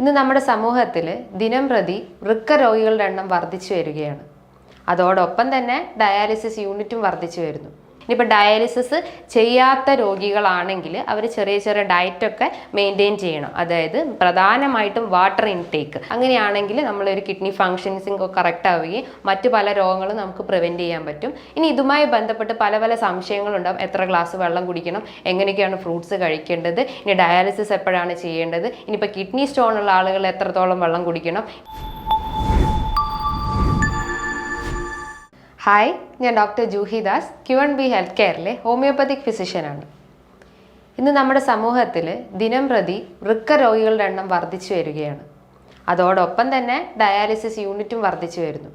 ഇന്ന് നമ്മുടെ സമൂഹത്തിൽ ദിനംപ്രതി വൃക്ക രോഗികളുടെ എണ്ണം വർദ്ധിച്ചു വരികയാണ്. അതോടൊപ്പം തന്നെ ഡയാലിസിസ് യൂണിറ്റും വർദ്ധിച്ചു വരുന്നു. ഇനിയിപ്പോൾ ഡയാലിസിസ് ചെയ്യാത്ത രോഗികളാണെങ്കിൽ അവർ ചെറിയ ചെറിയ ഡയറ്റൊക്കെ മെയിൻറ്റെയിൻ ചെയ്യണം. അതായത് പ്രധാനമായിട്ടും വാട്ടർ ഇൻടേക്ക്. അങ്ങനെയാണെങ്കിൽ നമ്മളൊരു കിഡ്നി ഫങ്ഷൻസിങ് ഒക്കെ കറക്റ്റ് ആവുകയും മറ്റു പല രോഗങ്ങളും നമുക്ക് പ്രിവെൻറ്റ് ചെയ്യാൻ പറ്റും. ഇനി ഇതുമായി ബന്ധപ്പെട്ട് പല പല സംശയങ്ങളുണ്ടാകും. എത്ര ഗ്ലാസ് വെള്ളം കുടിക്കണം, എങ്ങനെയൊക്കെയാണ് ഫ്രൂട്ട്സ് കഴിക്കേണ്ടത്, ഇനി ഡയാലിസിസ് എപ്പോഴാണ് ചെയ്യേണ്ടത്, ഇനിയിപ്പോൾ കിഡ്നി സ്റ്റോൺ ഉള്ള ആളുകൾ എത്രത്തോളം വെള്ളം കുടിക്കണം. ഹായ്, ഞാൻ doctor Juhi Das, Q&B health കെയറിലെ ഹോമിയോപ്പതിക് ഫിസിഷ്യനാണ്. ഇന്ന് നമ്മുടെ സമൂഹത്തിൽ ദിനംപ്രതി വൃക്ക രോഗികളുടെ എണ്ണം വർദ്ധിച്ചു വരികയാണ്. അതോടൊപ്പം തന്നെ ഡയാലിസിസ് യൂണിറ്റും വർദ്ധിച്ചു വരുന്നു.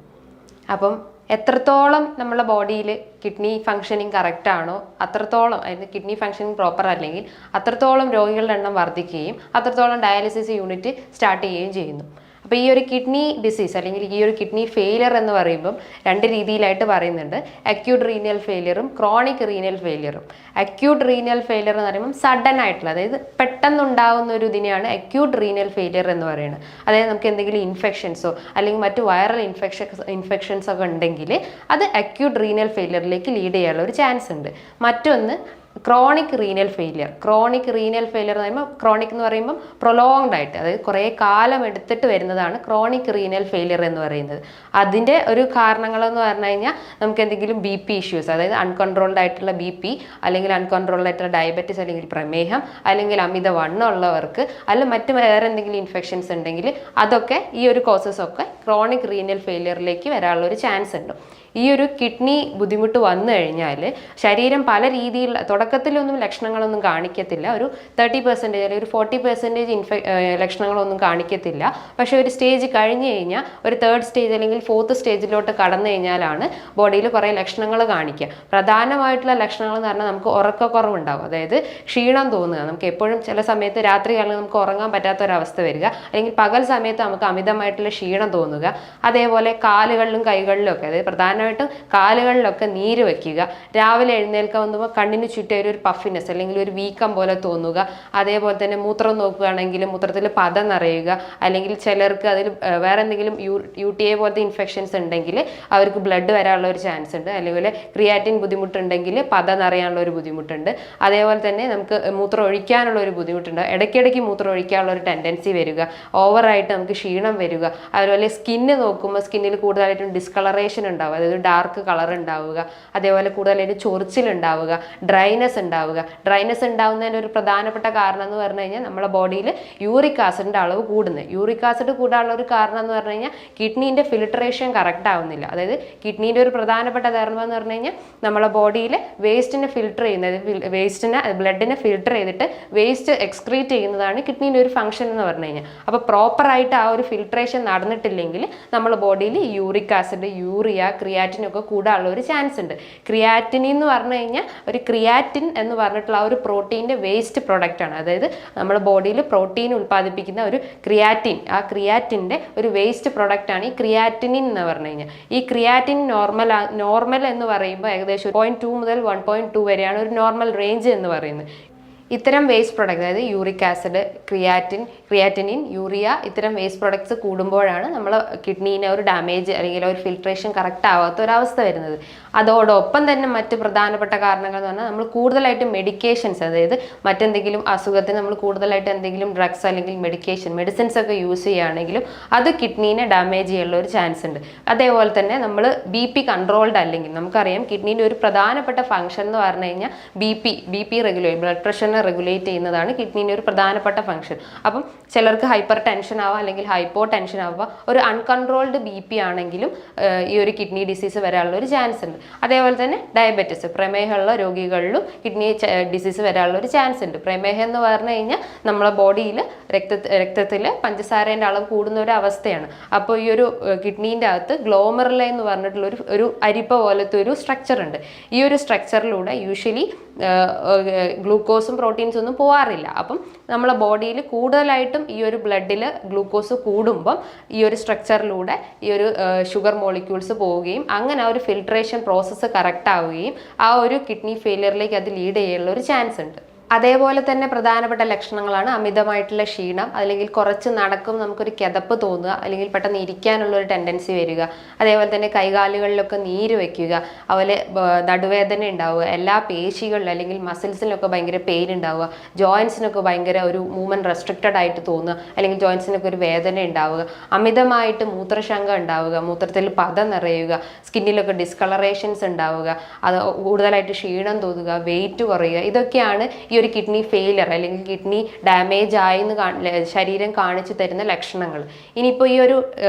അപ്പം എത്രത്തോളം നമ്മളെ ബോഡിയിൽ കിഡ്നി ഫങ്ഷനിങ് കറക്റ്റ് ആണോ അത്രത്തോളം, അതായത് കിഡ്നി ഫങ്ഷനിങ് പ്രോപ്പർ അല്ലെങ്കിൽ അത്രത്തോളം രോഗികളുടെ എണ്ണം വർദ്ധിക്കുകയും അത്രത്തോളം ഡയാലിസിസ് യൂണിറ്റ് സ്റ്റാർട്ട് ചെയ്യുകയും ചെയ്യുന്നു. അപ്പോൾ ഈ ഒരു കിഡ്നി ഡിസീസ് അല്ലെങ്കിൽ ഈ ഒരു കിഡ്നി ഫെയിലിയർ എന്ന് പറയുമ്പം രണ്ട് രീതിയിലായിട്ട് പറയുന്നുണ്ട്. അക്യൂട്ട് റീനൽ ഫെയിലിയറും ക്രോണിക് റീനൽ ഫെയിലിയറും. അക്യൂട്ട് റീനൽ ഫെയിലിയർ എന്ന് പറയുമ്പം സഡൻ ആയിട്ടുള്ള, അതായത് പെട്ടെന്നുണ്ടാകുന്ന ഒരു ഇതിനെയാണ് അക്യൂട്ട് റീനൽ ഫെയിലിയർ എന്ന് പറയുന്നത്. അതായത് നമുക്ക് എന്തെങ്കിലും ഇൻഫെക്ഷൻസോ അല്ലെങ്കിൽ മറ്റു വൈറൽ ഇൻഫെക്ഷൻസ് ഒക്കെ ഉണ്ടെങ്കിൽ അത് അക്യൂട്ട് റീനൽ ഫെയിലിയറിലേക്ക് ലീഡ് ചെയ്യാനുള്ള ഒരു ചാൻസ് ഉണ്ട്. മറ്റൊന്ന് chronic renal failure. Chronic renal failure എന്ന് പറയുമ്പോൾ, ക്രോണിക് എന്ന് പറയുമ്പോൾ പ്രൊലോങ്ഡ് ആയിട്ട്, അതായത് കുറേ കാലം എടുത്തിട്ട് വരുന്നതാണ് ക്രോണിക് റീനൽ ഫെയിലിയർ എന്ന് പറയുന്നത്. അതിൻ്റെ ഒരു കാരണങ്ങളെന്ന് പറഞ്ഞു കഴിഞ്ഞാൽ നമുക്ക് എന്തെങ്കിലും BP ഇഷ്യൂസ്, അതായത് അൺകൺട്രോൾഡ് ആയിട്ടുള്ള BP അല്ലെങ്കിൽ അൺകൺട്രോൾഡ് ആയിട്ടുള്ള ഡയബറ്റിസ് അല്ലെങ്കിൽ പ്രമേഹം അല്ലെങ്കിൽ അമിത വണ്ണം ഉള്ളവർക്ക് അല്ലെങ്കിൽ മറ്റ് വേറെ എന്തെങ്കിലും ഇൻഫെക്ഷൻസ് ഉണ്ടെങ്കിൽ അതൊക്കെ ഈ ഒരു കോസസ് ഒക്കെ ക്രോണിക് റീനൽ ഫെയിലിയറിലേക്ക് വരാനുള്ള ഒരു ചാൻസ് ഉണ്ട്. ഈ ഒരു കിഡ്നി ബുദ്ധിമുട്ട് വന്നു കഴിഞ്ഞാൽ ശരീരം പല രീതിയിലുള്ള, തുടക്കത്തിലൊന്നും ലക്ഷണങ്ങളൊന്നും കാണിക്കത്തില്ല. ഒരു 30% അല്ലെങ്കിൽ ഒരു 40% ലക്ഷണങ്ങളൊന്നും കാണിക്കത്തില്ല. പക്ഷേ ഒരു സ്റ്റേജ് കഴിഞ്ഞ് കഴിഞ്ഞാൽ ഒരു 3rd സ്റ്റേജ് അല്ലെങ്കിൽ 4th സ്റ്റേജിലോട്ട് കടന്നു കഴിഞ്ഞാലാണ് ബോഡിയിൽ കുറേ ലക്ഷണങ്ങൾ കാണിക്കുക. പ്രധാനമായിട്ടുള്ള ലക്ഷണങ്ങൾ എന്ന് പറഞ്ഞാൽ നമുക്ക് ഉറക്കക്കുറവുണ്ടാവും, അതായത് ക്ഷീണം തോന്നുക. നമുക്ക് എപ്പോഴും ചില സമയത്ത് രാത്രികാലം നമുക്ക് ഉറങ്ങാൻ പറ്റാത്തൊരവസ്ഥ വരിക, അല്ലെങ്കിൽ പകൽ സമയത്ത് നമുക്ക് അമിതമായിട്ടുള്ള ക്ഷീണം തോന്നുക. അതേപോലെ കാലുകളിലും കൈകളിലും ഒക്കെ, അതായത് പ്രധാനമായിട്ടും കാലുകളിലൊക്കെ നീര് വയ്ക്കുക. രാവിലെ എഴുന്നേൽക്കാൻ വന്നുമ്പോൾ കണ്ണിന് ചുറ്റും ഒരു പഫിനെസ് അല്ലെങ്കിൽ ഒരു വീക്കം പോലെ തോന്നുക. അതേപോലെ തന്നെ മൂത്രം നോക്കുകയാണെങ്കിൽ മൂത്രത്തിൽ പത നിറയുക, അല്ലെങ്കിൽ ചിലർക്ക് അതിൽ വേറെ എന്തെങ്കിലും UTI പോലത്തെ ഇൻഫെക്ഷൻസ് ഉണ്ടെങ്കിൽ അവർക്ക് ബ്ലഡ് വരാനുള്ള ഒരു ചാൻസ് ഉണ്ട്. അല്ലെങ്കിൽ ക്രിയാറ്റിൻ ബുദ്ധിമുട്ടുണ്ടെങ്കിൽ പത നിറയാനുള്ള ഒരു ബുദ്ധിമുട്ടുണ്ട്. അതേപോലെ തന്നെ നമുക്ക് മൂത്രം ഒഴിക്കാനുള്ള ഒരു ബുദ്ധിമുട്ടുണ്ട്. ഇടയ്ക്കിടയ്ക്ക് മൂത്രം ഒഴിക്കാനുള്ള ഒരു ടെൻഡൻസി വരിക, ഓവറായിട്ട് നമുക്ക് ക്ഷീണം വരിക. അതുപോലെ സ്കിന്ന് നോക്കുമ്പോൾ സ്കിന്നിൽ കൂടുതലായിട്ടും ഡിസ്കളറേഷൻ ഉണ്ടാവുക, അതായത് ഡാർക്ക് കളർ ഉണ്ടാവുക. അതേപോലെ കൂടുതലായിട്ട് ചൊറിച്ചിലുണ്ടാവുക, ഡ്രൈനെസ് ഉണ്ടാവുക. ഡ്രൈനെസ് ഉണ്ടാവുന്നതിൻ്റെ ഒരു പ്രധാനപ്പെട്ട കാരണം എന്ന് പറഞ്ഞു കഴിഞ്ഞാൽ നമ്മുടെ ബോഡിയിൽ യൂറിക് ആസിഡിൻ്റെ അളവ് കൂടുന്നത്. യൂറിക് ആസിഡ് കൂടാനുള്ള ഒരു കാരണം എന്ന് പറഞ്ഞു കഴിഞ്ഞാൽ കിഡ്നീൻ്റെ ഫിൽട്രേഷൻ കറക്റ്റ് ആവുന്നില്ല. അതായത് കിഡ്നീൻ്റെ ഒരു പ്രധാനപ്പെട്ട ധർമ്മം എന്ന് പറഞ്ഞു കഴിഞ്ഞാൽ നമ്മളെ ബോഡിയിൽ വേസ്റ്റിനെ ഫിൽട്ടർ ചെയ്യുന്നത്, ബ്ലഡിനെ ഫിൽട്ടർ ചെയ്തിട്ട് വേസ്റ്റ് എക്സ്ക്രീറ്റ് ചെയ്യുന്നതാണ് കിഡ്നീൻ്റെ ഒരു ഫംഗ്ഷൻ എന്ന് പറഞ്ഞു കഴിഞ്ഞാൽ. അപ്പോൾ പ്രോപ്പറായിട്ട് ആ ഒരു ഫിൽട്രേഷൻ നടന്നിട്ടില്ലെങ്കിൽ നമ്മുടെ ബോഡിയിൽ യൂറിക് ആസിഡ്, യൂറിയ, ക്രിയാറ്റിനൊക്കെ കൂടാനുള്ള ഒരു ചാൻസ് ഉണ്ട്. ക്രിയാറ്റിൻ എന്ന് പറഞ്ഞു കഴിഞ്ഞാൽ ക്രിയാറ്റിൻ എന്ന് പറഞ്ഞിട്ടുള്ള ആ ഒരു പ്രോട്ടീൻ്റെ വേസ്റ്റ് പ്രൊഡക്റ്റ് ആണ്. അതായത് നമ്മുടെ ബോഡിയിൽ പ്രോട്ടീൻ ഉൽപ്പാദിപ്പിക്കുന്ന ഒരു ക്രിയാറ്റിൻ, ആ ക്രിയാറ്റിൻ്റെ ഒരു വേസ്റ്റ് പ്രൊഡക്റ്റ് ആണ് ഈ ക്രിയാറ്റിനിൻ എന്ന് പറഞ്ഞു കഴിഞ്ഞാൽ. ഈ ക്രിയാറ്റിൻ നോർമൽ എന്ന് പറയുമ്പോൾ ഏകദേശം 0.2 മുതൽ 1.2 വരെയാണ് ഒരു നോർമൽ റേഞ്ച് എന്ന് പറയുന്നത്. ഇത്തരം വേസ്റ്റ് പ്രൊഡക്റ്റ്, അതായത് യൂറിക് ആസിഡ്, ക്രിയാറ്റിനിൻ, യൂറിയ, ഇത്തരം വേസ്റ്റ് പ്രൊഡക്ട്സ് കൂടുമ്പോഴാണ് നമ്മൾ കിഡ്നീനെ ഒരു ഡാമേജ് അല്ലെങ്കിൽ ഒരു ഫിൽട്രേഷൻ കറക്റ്റ് ആവാത്ത ഒരവസ്ഥ വരുന്നത്. അതോടൊപ്പം തന്നെ മറ്റ് പ്രധാനപ്പെട്ട കാരണങ്ങൾ എന്ന് പറഞ്ഞാൽ നമ്മൾ കൂടുതലായിട്ട് മെഡിക്കേഷൻസ്, അതായത് മറ്റെന്തെങ്കിലും അസുഖത്തിന് നമ്മൾ കൂടുതലായിട്ട് എന്തെങ്കിലും ഡ്രഗ്സ് അല്ലെങ്കിൽ മെഡിസിൻസ് ഒക്കെ യൂസ് ചെയ്യുകയാണെങ്കിലും അത് കിഡ്നീനെ ഡാമേജ് ചെയ്യാനുള്ള ഒരു ചാൻസ് ഉണ്ട്. അതേപോലെ തന്നെ നമ്മൾ BP കൺട്രോൾഡ് അല്ലെങ്കിൽ, നമുക്കറിയാം കിഡ്നീൻ്റെ ഒരു പ്രധാനപ്പെട്ട ഫംഗ്ഷൻ എന്ന് പറഞ്ഞു കഴിഞ്ഞാൽ BP റെഗുലേറ്റ്, ബ്ലഡ് പ്രഷറിനെ റെഗുലേറ്റ് ചെയ്യുന്നതാണ് കിഡ്നീൻ്റെ ഒരു പ്രധാനപ്പെട്ട ഫംഗ്ഷൻ. അപ്പം ചിലർക്ക് ഹൈപ്പർ ടെൻഷൻ ആവാം അല്ലെങ്കിൽ ഹൈപ്പോ ടെൻഷൻ ആവാം. ഒരു അൺകൺട്രോൾഡ് BP ആണെങ്കിലും ഈ ഒരു കിഡ്നി ഡിസീസ് വരാനുള്ള ഒരു ചാൻസ് ഉണ്ട്. അതേപോലെ തന്നെ ഡയബറ്റിസ്, പ്രമേഹമുള്ള രോഗികളിലും കിഡ്നി ഡിസീസ് വരാനുള്ള ഒരു ചാൻസ് ഉണ്ട്. പ്രമേഹം എന്ന് പറഞ്ഞു കഴിഞ്ഞാൽ നമ്മളെ ബോഡിയിൽ രക്തത്തിൽ പഞ്ചസാരേൻ്റെ അളവ് കൂടുന്ന ഒരു അവസ്ഥയാണ്. അപ്പോൾ ഈ ഒരു കിഡ്നീൻ്റെ അകത്ത് ഗ്ലോമറുല എന്ന് പറഞ്ഞിട്ടുള്ള ഒരു അരിപ്പ പോലത്തെ ഒരു സ്ട്രക്ചർ ഉണ്ട്. ഈ ഒരു സ്ട്രക്ചറിലൂടെ യൂഷ്വലി ഗ്ലൂക്കോസും പ്രോട്ടീൻസും ഒന്നും പോകാറില്ല. അപ്പം നമ്മളെ ബോഡിയിൽ കൂടുതലായിട്ടും ഈ ഒരു ബ്ലഡിൽ ഗ്ലൂക്കോസ് കൂടുമ്പം ഈ ഒരു സ്ട്രക്ചറിലൂടെ ഈ ഒരു ഷുഗർ മോളിക്യൂൾസ് പോവുകയും അങ്ങനെ ആ ഒരു ഫിൽട്രേഷൻ പ്രോസസ്സ് കറക്റ്റ് ആവുകയും ആ ഒരു കിഡ്നി ഫെയിലിയറിലേക്ക് അത് ലീഡ് ചെയ്യാനുള്ള ഒരു ചാൻസ് ഉണ്ട്. അതേപോലെ തന്നെ പ്രധാനപ്പെട്ട ലക്ഷണങ്ങളാണ് അമിതമായിട്ടുള്ള ക്ഷീണം, അല്ലെങ്കിൽ കുറച്ച് നടക്കും നമുക്കൊരു കിതപ്പ് തോന്നുക, അല്ലെങ്കിൽ പെട്ടെന്ന് ഇരിക്കാനുള്ള ഒരു ടെൻഡൻസി വരിക, അതേപോലെ തന്നെ കൈകാലുകളിലൊക്കെ നീര് വെക്കുക, അതുപോലെ നടുവേദന ഉണ്ടാവുക, എല്ലാ പേശികളിലും അല്ലെങ്കിൽ മസിൽസിലൊക്കെ ഭയങ്കര പെയിൻ ഉണ്ടാവുക, ജോയിൻസിനൊക്കെ ഭയങ്കര ഒരു മൂവ്മെൻറ്റ് റെസ്ട്രിക്റ്റഡ് ആയിട്ട് തോന്നുക, അല്ലെങ്കിൽ ജോയിൻസിനൊക്കെ ഒരു വേദന ഉണ്ടാവുക, അമിതമായിട്ട് മൂത്രശങ്ക ഉണ്ടാവുക, മൂത്രത്തിൽ പത നിറയുക, സ്കിന്നിലൊക്കെ ഡിസ്കളറേഷൻസ് ഉണ്ടാവുക, അത് കൂടുതലായിട്ട് ക്ഷീണം തോന്നുക, വെയിറ്റ് കുറയുക, ഇതൊക്കെയാണ് ഈ ഒരു കിഡ്നി ഫെയിലിയർ അല്ലെങ്കിൽ കിഡ്നി ഡാമേജ് ആയെന്ന് ശരീരം കാണിച്ചു തരുന്ന ലക്ഷണങ്ങൾ. ഇനിയിപ്പോൾ ഈ ഒരു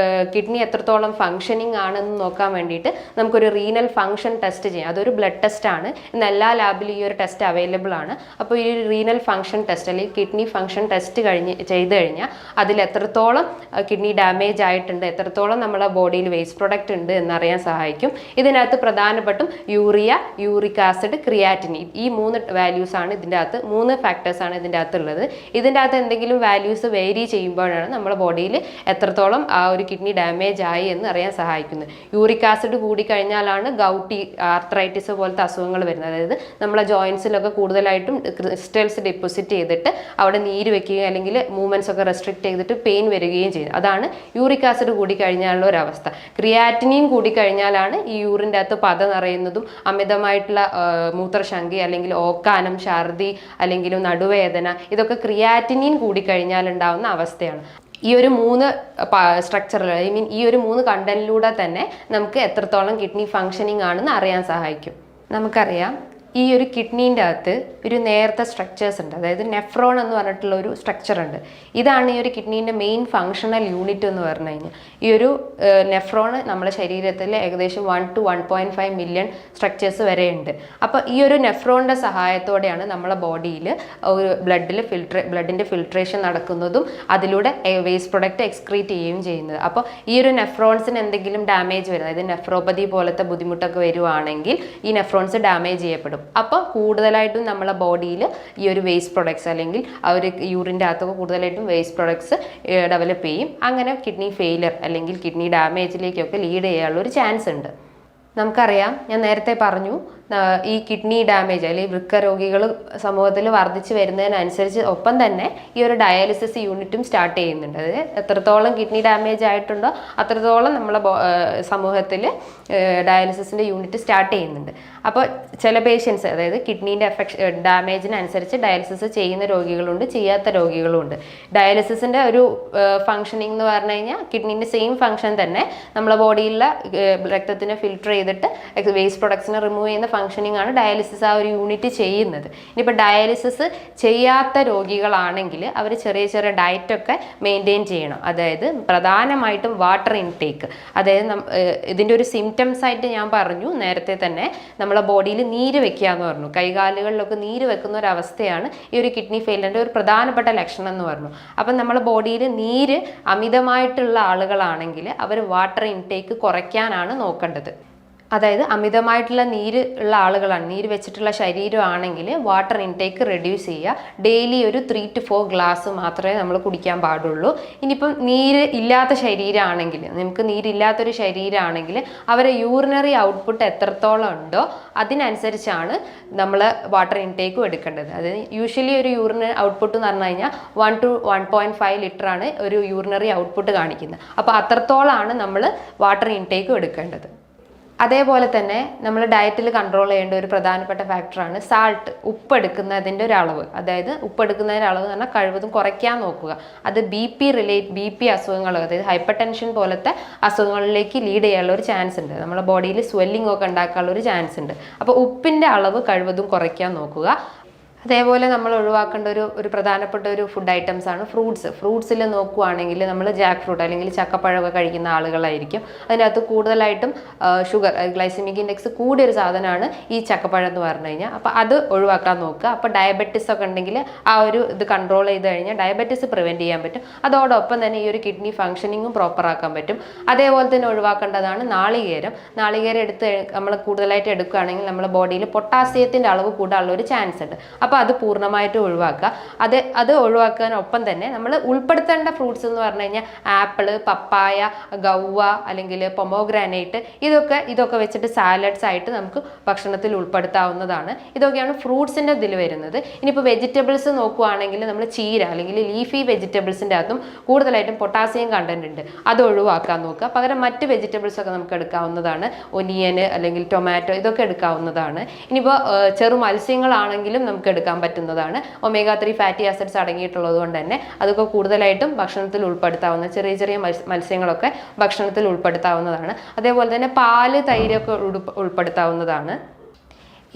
കിഡ്നി എത്രത്തോളം ഫങ്ഷനിങ് ആണെന്ന് നോക്കാൻ വേണ്ടിയിട്ട് നമുക്കൊരു റീനൽ ഫങ്ഷൻ ടെസ്റ്റ് ചെയ്യാം. അതൊരു ബ്ലഡ് ടെസ്റ്റ് ആണ്. ഇന്ന് എല്ലാ ലാബിലും ഈ ഒരു ടെസ്റ്റ് അവൈലബിൾ ആണ്. അപ്പോൾ ഈ ഒരു റീനൽ ഫങ്ഷൻ ടെസ്റ്റ് അല്ലെങ്കിൽ കിഡ്നി ഫങ്ഷൻ ടെസ്റ്റ് ചെയ്ത് കഴിഞ്ഞാൽ അതിൽ എത്രത്തോളം കിഡ്നി ഡാമേജ് ആയിട്ടുണ്ട്, എത്രത്തോളം നമ്മുടെ ബോഡിയിൽ വേസ്റ്റ് പ്രൊഡക്റ്റ് ഉണ്ട് എന്നറിയാൻ സഹായിക്കും. ഇതിനകത്ത് പ്രധാനപ്പെട്ടും യൂറിയ, യൂറിക് ആസിഡ്, ക്രിയാറ്റിനിൻ, ഈ 3 വാല്യൂസ് ആണ് ഇതിൻ്റെ അകത്ത്, 3 ഫാക്ടേഴ്സ് ആണ് ഇതിൻ്റെ അകത്തുള്ളത്. ഇതിൻ്റെ അകത്ത് എന്തെങ്കിലും വാല്യൂസ് വേരി ചെയ്യുമ്പോഴാണ് നമ്മുടെ ബോഡിയിൽ എത്രത്തോളം ആ ഒരു കിഡ്നി ഡാമേജ് ആയി എന്ന് അറിയാൻ സഹായിക്കുന്നത്. യൂറിക് ആസിഡ് കൂടിക്കഴിഞ്ഞാലാണ് ഗൗട്ടി, ആർത്രൈറ്റിസ് പോലത്തെ അസുഖങ്ങൾ വരുന്നത്. അതായത് നമ്മളെ ജോയിൻസിലൊക്കെ കൂടുതലായിട്ടും ക്രിസ്റ്റൽസ് ഡെപ്പോസിറ്റ് ചെയ്തിട്ട് അവിടെ നീര് വെക്കുകയും അല്ലെങ്കിൽ മൂവ്മെൻറ്റ്സ് ഒക്കെ റെസ്ട്രിക്റ്റ് ചെയ്തിട്ട് പെയിൻ വരികയും ചെയ്യും. അതാണ് യൂറിക് ആസിഡ് കൂടിക്കഴിഞ്ഞാലുള്ള ഒരു അവസ്ഥ. ക്രിയാറ്റിനിൻ കൂടിക്കഴിഞ്ഞാലാണ് ഈ യൂറിൻ്റെ അകത്ത് പത നിറയുന്നതും അമിതമായിട്ടുള്ള മൂത്രശങ്കി അല്ലെങ്കിൽ ഓക്കാനം, ഛർദി അല്ലെങ്കിൽ നടുവേദന, ഇതൊക്കെ ക്രിയാറ്റിനിൻ കൂടിക്കഴിഞ്ഞാൽ ഉണ്ടാവുന്ന അവസ്ഥയാണ്. ഈ ഒരു 3 സ്ട്രക്ചറിൽ, ഐ മീൻ ഈ ഒരു 3 കണ്ടന്റിലൂടെ തന്നെ നമുക്ക് എത്രത്തോളം കിഡ്നി ഫങ്ഷനിങ് ആണെന്ന് അറിയാൻ സഹായിക്കും. നമുക്കറിയാം ഈ ഒരു കിഡ്നീൻ്റെ അകത്ത് ഒരു നേരത്തെ സ്ട്രക്ചേഴ്സ് ഉണ്ട്. അതായത് നെഫ്രോൺ എന്ന് പറഞ്ഞിട്ടുള്ള ഒരു സ്ട്രക്ചർ ഉണ്ട്. ഇതാണ് ഈ ഒരു കിഡ്നീൻ്റെ മെയിൻ ഫങ്ഷണൽ യൂണിറ്റ് എന്ന് പറഞ്ഞു കഴിഞ്ഞാൽ. ഈ ഒരു നെഫ്രോൺ നമ്മുടെ ശരീരത്തിൽ ഏകദേശം 1 to 1.5 മില്യൺ സ്ട്രക്ചേഴ്സ് വരെ ഉണ്ട്. അപ്പോൾ ഈ ഒരു നെഫ്രോണിൻ്റെ സഹായത്തോടെയാണ് നമ്മളെ ബോഡിയിൽ ഒരു ബ്ലഡിൻ്റെ ഫിൽട്രേഷൻ നടക്കുന്നതും അതിലൂടെ വേസ്റ്റ് പ്രൊഡക്റ്റ് എക്സ്ക്രീറ്റ് ചെയ്യുകയും ചെയ്യുന്നത്. അപ്പോൾ ഈ ഒരു നെഫ്രോൺസിന് എന്തെങ്കിലും ഡാമേജ് വരുന്നത്, അതായത് നെഫ്രോപ്പതി പോലത്തെ ബുദ്ധിമുട്ടൊക്കെ വരുവാണെങ്കിൽ ഈ നെഫ്രോൺസ് ഡാമേജ് ചെയ്യപ്പെടും. അപ്പോൾ കൂടുതലായിട്ടും നമ്മളെ ബോഡിയിൽ ഈ ഒരു വേസ്റ്റ് പ്രൊഡക്ട്സ് അല്ലെങ്കിൽ ആ ഒരു യൂറിൻ്റെ അകത്തൊക്കെ കൂടുതലായിട്ടും വേസ്റ്റ് പ്രൊഡക്ട്സ് ഡെവലപ്പ് ചെയ്യും. അങ്ങനെ കിഡ്നി ഫെയിലിയർ അല്ലെങ്കിൽ കിഡ്നി ഡാമേജിലേക്കൊക്കെ ലീഡ് ചെയ്യാനുള്ള ഒരു ചാൻസ് ഉണ്ട്. നമുക്കറിയാം, ഞാൻ നേരത്തെ പറഞ്ഞു, ഈ കിഡ്നി ഡാമേജ് അല്ലെങ്കിൽ വൃക്ക രോഗികൾ സമൂഹത്തിൽ വർദ്ധിച്ചു വരുന്നതിനനുസരിച്ച് ഒപ്പം തന്നെ ഈ ഒരു ഡയാലിസിസ് യൂണിറ്റും സ്റ്റാർട്ട് ചെയ്യുന്നുണ്ട്. അതായത് എത്രത്തോളം കിഡ്നി ഡാമേജ് ആയിട്ടുണ്ടോ അത്രത്തോളം നമ്മളെ സമൂഹത്തിൽ ഡയാലിസിസിൻ്റെ യൂണിറ്റ് സ്റ്റാർട്ട് ചെയ്യുന്നുണ്ട്. അപ്പോൾ ചില പേഷ്യൻസ്, അതായത് കിഡ്നീൻ്റെ ഡാമേജിനനുസരിച്ച് ഡയാലിസിസ് ചെയ്യുന്ന രോഗികളുണ്ട്, ചെയ്യാത്ത രോഗികളുണ്ട്. ഡയാലിസിസിൻ്റെ ഒരു ഫങ്ഷനിങ് എന്ന് പറഞ്ഞു കഴിഞ്ഞാൽ കിഡ്നീൻ്റെ സെയിം ഫങ്ഷൻ തന്നെ നമ്മളെ ബോഡിയിലുള്ള രക്തത്തിനെ ഫിൽട്ടർ ചെയ്തിട്ട് വേസ്റ്റ് പ്രൊഡക്ട്സിനെ റിമൂവ് ചെയ്യുന്ന ഫങ്ഷനിങ് ആണ് ഡയാലിസിസ് ആ ഒരു യൂണിറ്റ് ചെയ്യുന്നത്. ഇനിയിപ്പോൾ ഡയാലിസിസ് ചെയ്യാത്ത രോഗികളാണെങ്കിൽ അവർ ചെറിയ ചെറിയ ഡയറ്റൊക്കെ മെയിൻറ്റെയിൻ ചെയ്യണം. അതായത് പ്രധാനമായിട്ടും വാട്ടർ ഇൻടേക്ക്. അതായത് ഇതിൻ്റെ ഒരു സിംറ്റംസ് ആയിട്ട് ഞാൻ പറഞ്ഞു നേരത്തെ തന്നെ, നമ്മളെ ബോഡിയിൽ നീര് വെക്കുക എന്ന് പറഞ്ഞു. കൈകാലുകളിലൊക്കെ നീര് വെക്കുന്ന ഒരു അവസ്ഥയാണ് ഈ ഒരു കിഡ്നി ഫെയിലിയറിൻ്റെ ഒരു പ്രധാനപ്പെട്ട ലക്ഷണം എന്ന് പറഞ്ഞു. അപ്പം നമ്മളെ ബോഡിയിൽ നീര് അമിതമായിട്ടുള്ള ആളുകളാണെങ്കിൽ അവർ വാട്ടർ ഇൻടേക്ക് കുറയ്ക്കാനാണ് നോക്കേണ്ടത്. അതായത് അമിതമായിട്ടുള്ള നീര് ഉള്ള ആളുകളാണ്, നീര് വെച്ചിട്ടുള്ള ശരീരമാണെങ്കിൽ വാട്ടർ ഇൻടേക്ക് റെഡ്യൂസ് ചെയ്യുക. ഡെയിലി ഒരു 3 to 4 ഗ്ലാസ് മാത്രമേ നമ്മൾ കുടിക്കാൻ പാടുള്ളൂ. ഇനിയിപ്പം നീര് ഇല്ലാത്ത ശരീരമാണെങ്കിൽ, നമുക്ക് നീരില്ലാത്തൊരു ശരീരമാണെങ്കിൽ അവരെ യൂറിനറി ഔട്ട്പുട്ട് എത്രത്തോളം ഉണ്ടോ അതിനനുസരിച്ചാണ് നമ്മൾ വാട്ടർ ഇൻടേക്കും എടുക്കേണ്ടത്. അതായത് യൂഷ്വലി ഒരു യൂറിനറി ഔട്ട്പുട്ട് എന്ന് പറഞ്ഞു കഴിഞ്ഞാൽ 1 to 1.5 ലിറ്ററാണ് ഒരു യൂറിനറി ഔട്ട്പുട്ട് കാണിക്കുന്നത്. അപ്പോൾ അത്രത്തോളമാണ് നമ്മൾ വാട്ടർ ഇൻടേക്കും എടുക്കേണ്ടത്. അതേപോലെ തന്നെ നമ്മൾ ഡയറ്റിൽ കൺട്രോൾ ചെയ്യേണ്ട ഒരു പ്രധാനപ്പെട്ട ഫാക്ടറാണ് സാൾട്ട്, ഉപ്പെടുക്കുന്നതിൻ്റെ ഒരു അളവ്. അതായത് ഉപ്പെടുക്കുന്നതിൻ്റെ അളവ് എന്ന് പറഞ്ഞാൽ കഴിവതും കുറയ്ക്കാൻ നോക്കുക. അത് ബി പി അസുഖങ്ങൾ, അതായത് ഹൈപ്പർ ടെൻഷൻ പോലത്തെ അസുഖങ്ങളിലേക്ക് ലീഡ് ചെയ്യാനുള്ള ഒരു ചാൻസ് ഉണ്ട്. നമ്മുടെ ബോഡിയിൽ സ്വെല്ലിംഗ് ഒക്കെ ഉണ്ടാക്കാനുള്ള ഒരു ചാൻസ് ഉണ്ട്. അപ്പോൾ ഉപ്പിൻ്റെ അളവ് കഴിവതും കുറയ്ക്കാൻ നോക്കുക. അതേപോലെ നമ്മൾ ഒഴിവാക്കേണ്ട ഒരു പ്രധാനപ്പെട്ട ഒരു ഫുഡ് ഐറ്റംസ് ആണ് ഫ്രൂട്ട്സ്. ഫ്രൂട്ട്സിൽ നോക്കുകയാണെങ്കിൽ നമ്മൾ ജാക്ക് ഫ്രൂട്ട് അല്ലെങ്കിൽ ചക്കപ്പഴമൊക്കെ കഴിക്കുന്ന ആളുകളായിരിക്കും. അതിനകത്ത് കൂടുതലായിട്ടും ഷുഗർ, ഗ്ലൈസമിക് ഇൻഡെക്സ് കൂടിയൊരു സാധനമാണ് ഈ ചക്കപ്പഴം എന്ന് പറഞ്ഞു കഴിഞ്ഞാൽ. അപ്പോൾ അത് ഒഴിവാക്കാൻ നോക്കുക. അപ്പോൾ ഡയബറ്റിസ് ഒക്കെ ഉണ്ടെങ്കിൽ ആ ഒരു ഇത് കൺട്രോൾ ചെയ്ത് കഴിഞ്ഞാൽ ഡയബറ്റിസ് പ്രിവെൻറ്റ് ചെയ്യാൻ പറ്റും. അതോടൊപ്പം തന്നെ ഈ ഒരു കിഡ്നി ഫങ്ഷനിങ്ങും പ്രോപ്പറാക്കാൻ പറ്റും. അതേപോലെ തന്നെ ഒഴിവാക്കേണ്ടതാണ് നാളികേരം. നാളികേരം നമ്മൾ കൂടുതലായിട്ട് എടുക്കുകയാണെങ്കിൽ നമ്മുടെ ബോഡിയിൽ പൊട്ടാസ്യത്തിൻ്റെ അളവ് കൂടാനുള്ള ഒരു ചാൻസ് ഉണ്ട്. അപ്പോൾ അത് പൂർണ്ണമായിട്ട് ഒഴിവാക്കുക. അത് ഒഴിവാക്കാനൊപ്പം തന്നെ നമ്മൾ ഉൾപ്പെടുത്തേണ്ട ഫ്രൂട്ട്സ് എന്ന് പറഞ്ഞു കഴിഞ്ഞാൽ ആപ്പിള്, പപ്പായ, ഗൗവ അല്ലെങ്കിൽ പൊമോഗ്രാനൈറ്റ് ഇതൊക്കെ വെച്ചിട്ട് സാലഡ്സ് ആയിട്ട് നമുക്ക് ഭക്ഷണത്തിൽ ഉൾപ്പെടുത്താവുന്നതാണ്. ഇതൊക്കെയാണ് ഫ്രൂട്ട്സിൻ്റെ ഇതിൽ വരുന്നത്. ഇനിയിപ്പോൾ വെജിറ്റബിൾസ് നോക്കുകയാണെങ്കിൽ നമ്മൾ ചീര അല്ലെങ്കിൽ ലീഫി വെജിറ്റബിൾസിൻ്റെ അകത്തും കൂടുതലായിട്ടും പൊട്ടാസ്യം കണ്ടന്റ് ഉണ്ട്. അത് ഒഴിവാക്കാൻ നോക്കുക. പകരം മറ്റ് വെജിറ്റബിൾസ് ഒക്കെ നമുക്ക് എടുക്കാവുന്നതാണ്. ഒനിയന് അല്ലെങ്കിൽ ടൊമാറ്റോ ഇതൊക്കെ എടുക്കാവുന്നതാണ്. ഇനിയിപ്പോൾ ചെറു മത്സ്യങ്ങളാണെങ്കിലും നമുക്ക് എടുക്കാൻ പറ്റുന്നതാണ്. omega-3 ഫാറ്റി ആസിഡ്സ് അടങ്ങിയിട്ടുള്ളത് കൊണ്ട് തന്നെ അതൊക്കെ കൂടുതലായിട്ടും ഭക്ഷണത്തിൽ ഉൾപ്പെടുത്താവുന്ന ചെറിയ ചെറിയ മത്സ്യങ്ങളൊക്കെ ഭക്ഷണത്തിൽ ഉൾപ്പെടുത്താവുന്നതാണ്. അതേപോലെ തന്നെ പാല്, തൈരൊക്കെ ഉൾപ്പെടുത്താവുന്നതാണ്.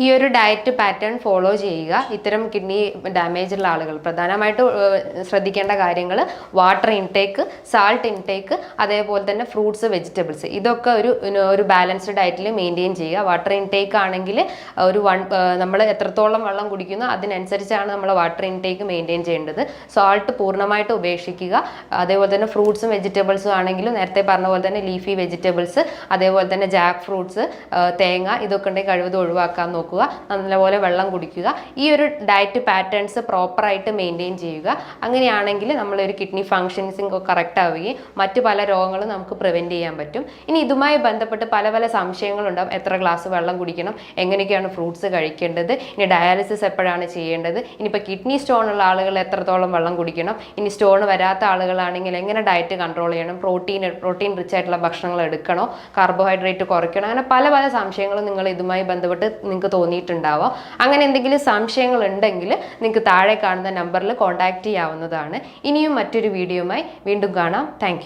ഈ ഒരു ഡയറ്റ് പാറ്റേൺ ഫോളോ ചെയ്യുക. ഇത്തരം കിഡ്നി ഡാമേജ് ഉള്ള ആളുകൾ പ്രധാനമായിട്ട് ശ്രദ്ധിക്കേണ്ട കാര്യങ്ങൾ വാട്ടർ ഇൻടേക്ക്, സാൾട്ട് ഇൻടേക്ക്, അതേപോലെ തന്നെ ഫ്രൂട്ട്സ്, വെജിറ്റബിൾസ് ഇതൊക്കെ ഒരു ബാലൻസ്ഡ് ഡയറ്റിൽ മെയിൻറ്റെയിൻ ചെയ്യുക. വാട്ടർ ഇൻടേക്ക് ആണെങ്കിൽ നമ്മൾ എത്രത്തോളം വെള്ളം കുടിക്കുന്നോ അതിനനുസരിച്ചാണ് നമ്മൾ വാട്ടർ ഇൻടേക്ക് മെയിൻറ്റെയിൻ ചെയ്യേണ്ടത്. സാൾട്ട് പൂർണ്ണമായിട്ട് ഉപേക്ഷിക്കുക. അതേപോലെ തന്നെ ഫ്രൂട്ട്സും വെജിറ്റബിൾസും ആണെങ്കിലും നേരത്തെ പറഞ്ഞ പോലെ തന്നെ ലീഫി വെജിറ്റബിൾസ്, അതേപോലെ തന്നെ ജാക്ക് ഫ്രൂട്ട്സ്, തേങ്ങ ഇതൊക്കെ ഉണ്ടെങ്കിൽ കഴിവതും ഒഴിവാക്കാൻ നോക്കുക. നല്ലപോലെ വെള്ളം കുടിക്കുക. ഈ ഒരു ഡയറ്റ് പാറ്റേൺസ് പ്രോപ്പറായിട്ട് മെയിൻറ്റെയിൻ ചെയ്യുക. അങ്ങനെയാണെങ്കിൽ നമ്മളൊരു കിഡ്നി ഫങ്ഷൻസിങ് കറക്റ്റ് ആവുകയും മറ്റു പല രോഗങ്ങളും നമുക്ക് പ്രിവെൻറ്റ് ചെയ്യാൻ പറ്റും. ഇനി ഇതുമായി ബന്ധപ്പെട്ട് പല പല സംശയങ്ങളുണ്ടാവും. എത്ര ഗ്ലാസ് വെള്ളം കുടിക്കണം, എങ്ങനെയൊക്കെയാണ് ഫ്രൂട്ട്സ് കഴിക്കേണ്ടത്, ഇനി ഡയാലിസിസ് എപ്പോഴാണ് ചെയ്യേണ്ടത്, ഇനിയിപ്പോൾ കിഡ്നി സ്റ്റോൺ ഉള്ള ആളുകൾ എത്രത്തോളം വെള്ളം കുടിക്കണം, ഇനി സ്റ്റോൺ വരാത്ത ആളുകളാണെങ്കിൽ എങ്ങനെ ഡയറ്റ് കൺട്രോൾ ചെയ്യണം, പ്രോട്ടീൻ റിച്ച് ആയിട്ടുള്ള ഭക്ഷണങ്ങൾ എടുക്കണോ, കാർബോഹൈഡ്രേറ്റ് കുറയ്ക്കണോ, അങ്ങനെ പല പല സംശയങ്ങളും നിങ്ങൾ ഇതുമായി ബന്ധപ്പെട്ട് നിങ്ങൾക്ക് തോന്നിയിട്ടുണ്ടാവാം. അങ്ങനെ എന്തെങ്കിലും സംശയങ്ങൾ ഉണ്ടെങ്കിൽ നിങ്ങൾക്ക് താഴെ കാണുന്ന നമ്പറിൽ കോൺടാക്റ്റ് ചെയ്യാവുന്നതാണ്. ഇനിയും മറ്റൊരു വീഡിയോയുമായി വീണ്ടും കാണാം. താങ്ക്